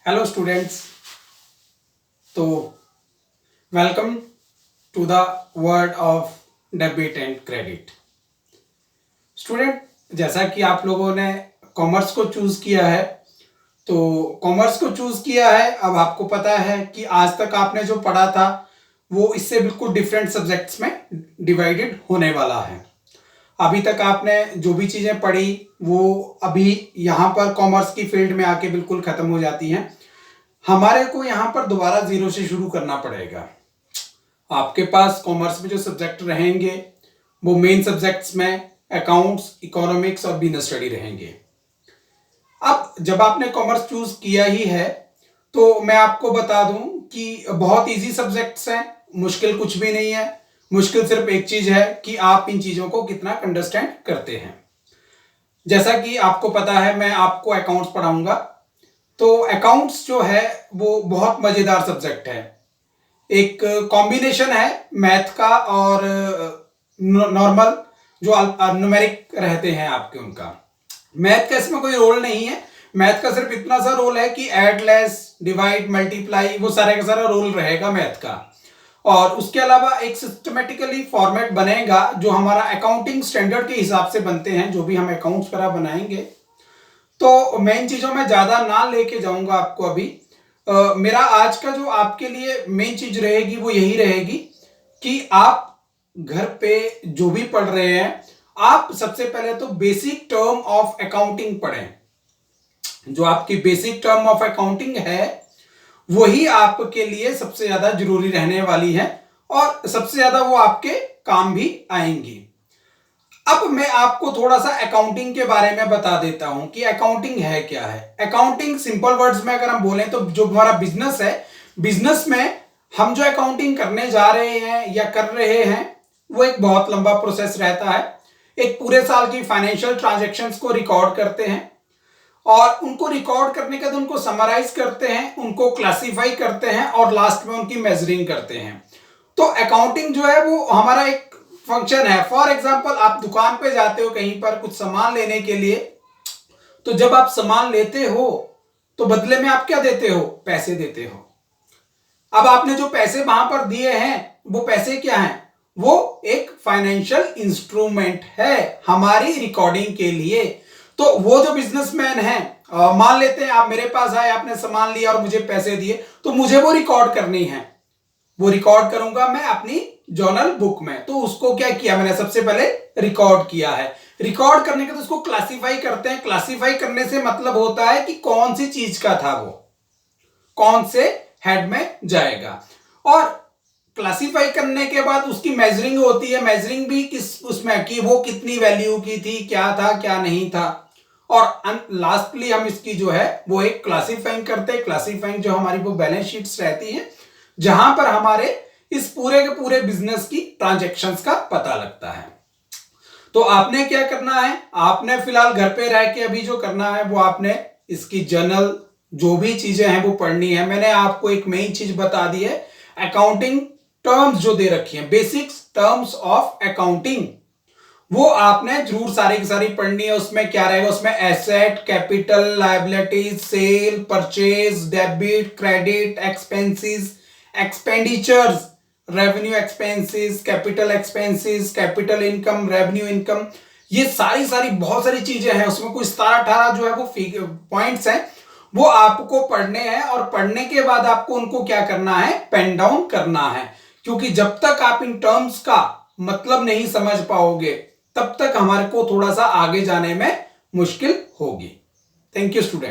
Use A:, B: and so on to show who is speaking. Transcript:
A: Hello students. तो welcome to the world of debit and credit. Student, जैसा कि आप लोगों ने कॉमर्स को चूज किया है, तो कॉमर्स को चूज किया है। अब आपको पता है कि आज तक आपने जो पढ़ा था वो इससे बिल्कुल डिफरेंट सब्जेक्ट्स में डिवाइडेड होने वाला है। अभी तक आपने जो भी चीजें पढ़ी वो अभी यहाँ पर कॉमर्स की फील्ड में आके बिल्कुल खत्म हो जाती हैं। हमारे को यहाँ पर दोबारा जीरो से शुरू करना पड़ेगा। आपके पास कॉमर्स में जो सब्जेक्ट रहेंगे वो मेन सब्जेक्ट्स में अकाउंट्स, इकोनॉमिक्स और बिजनेस स्टडी रहेंगे। अब जब आपने कॉमर्स चूज किया ही है तो मैं आपको बता दूं कि बहुत इजी सब्जेक्ट्स हैं, मुश्किल कुछ भी नहीं है। मुश्किल सिर्फ एक चीज है कि आप इन चीजों को कितना अंडरस्टैंड करते हैं। जैसा कि आपको पता है मैं आपको अकाउंट्स पढ़ाऊंगा, तो अकाउंट्स जो है वो बहुत मजेदार सब्जेक्ट है। एक कॉम्बिनेशन है मैथ का और नॉर्मल जो न्यूमेरिक रहते हैं आपके, उनका। मैथ का इसमें कोई रोल नहीं है। मैथ का सिर्फ इतना सा रोल है कि ऐड, लेस, डिवाइड, मल्टीप्लाई, वो सारे का सारा रोल रहेगा मैथ का। और उसके अलावा एक सिस्टमेटिकली फॉर्मेट बनेगा जो हमारा अकाउंटिंग स्टैंडर्ड के हिसाब से बनते हैं, जो भी हम अकाउंट्स पर बनाएंगे। तो मैं इन चीजों में ज्यादा ना लेके जाऊंगा आपको अभी। मेरा आज का जो आपके लिए मेन चीज रहेगी वो यही रहेगी कि आप घर पे जो भी पढ़ रहे हैं, आप सबसे पहले तो बेसिक टर्म ऑफ अकाउंटिंग पढ़ें। जो आपकी बेसिक टर्म ऑफ अकाउंटिंग है वही आपके लिए सबसे ज्यादा जरूरी रहने वाली है और सबसे ज्यादा वो आपके काम भी आएंगी। अब मैं आपको थोड़ा सा अकाउंटिंग के बारे में बता देता हूं कि अकाउंटिंग है क्या है। अकाउंटिंग सिंपल वर्ड्स में अगर हम बोलें तो जो हमारा बिजनेस है, बिजनेस में हम जो अकाउंटिंग करने जा रहे हैं या कर रहे हैं वो एक बहुत लंबा प्रोसेस रहता है। एक पूरे साल की फाइनेंशियल ट्रांजैक्शंस को रिकॉर्ड करते हैं और उनको रिकॉर्ड करने के बाद उनको समराइज करते हैं, उनको क्लासिफाई करते हैं और लास्ट में उनकी मेजरिंग करते हैं। तो अकाउंटिंग जो है वो हमारा एक फंक्शन है। फॉर एग्जाम्पल, आप दुकान पे जाते हो कहीं पर कुछ सामान लेने के लिए, तो जब आप सामान लेते हो तो बदले में आप क्या देते हो? पैसे देते हो। अब आपने जो पैसे वहां पर दिए हैं वो पैसे क्या हैं? वो एक फाइनेंशियल इंस्ट्रूमेंट है हमारी रिकॉर्डिंग के लिए। तो वो जो बिजनेसमैन है, मान लेते हैं आप मेरे पास आए, आपने सामान लिया और मुझे पैसे दिए, तो मुझे वो रिकॉर्ड करनी है। वो रिकॉर्ड करूंगा मैं अपनी जर्नल बुक में। तो उसको क्या किया मैंने? सबसे पहले रिकॉर्ड किया है। रिकॉर्ड करने के तो उसको क्लासिफाई करते हैं। क्लासिफाई करने से मतलब होता है कि कौन सी चीज का था वो, कौन से हेड में जाएगा। और क्लासिफाई करने के बाद उसकी मेजरिंग होती है। मेजरिंग भी किस उसमें कि वो कितनी वैल्यू की थी, क्या था क्या नहीं था। और लास्टली हम इसकी जो है वो एक क्लासिफाइंग करते हैं। क्लासिफाइंग जो हमारी वो बैलेंस शीट्स रहती है जहां पर हमारे इस पूरे के पूरे बिजनेस की ट्रांजैक्शंस का पता लगता है। तो आपने क्या करना है? आपने फिलहाल घर पे रह के अभी जो करना है वो आपने इसकी जर्नल जो भी चीजें हैं वो पढ़नी है। मैंने आपको एक मेन चीज बता दी है, अकाउंटिंग टर्म्स जो दे रखी हैं, बेसिक्स टर्म्स ऑफ अकाउंटिंग, वो आपने जरूर सारी की सारी पढ़नी है। उसमें क्या रहेगा? उसमें asset, capital, liabilities, sale, purchase, debit, credit, expenses, expenditures, revenue expenses, capital expenses, capital income, revenue income, ये सारी सारी बहुत सारी चीजें हैं। उसमें कुछ 17-18 जो है वो पॉइंट्स हैं, वो आपको पढ़ने हैं। और पढ़ने के बाद आपको उनको क्या करना है? पेन डाउन करना है। क्योंकि जब तक आप इन टर्म्स का मतलब नहीं समझ पाओगे तब तक हमारे को थोड़ा सा आगे जाने में मुश्किल होगी। Thank you student.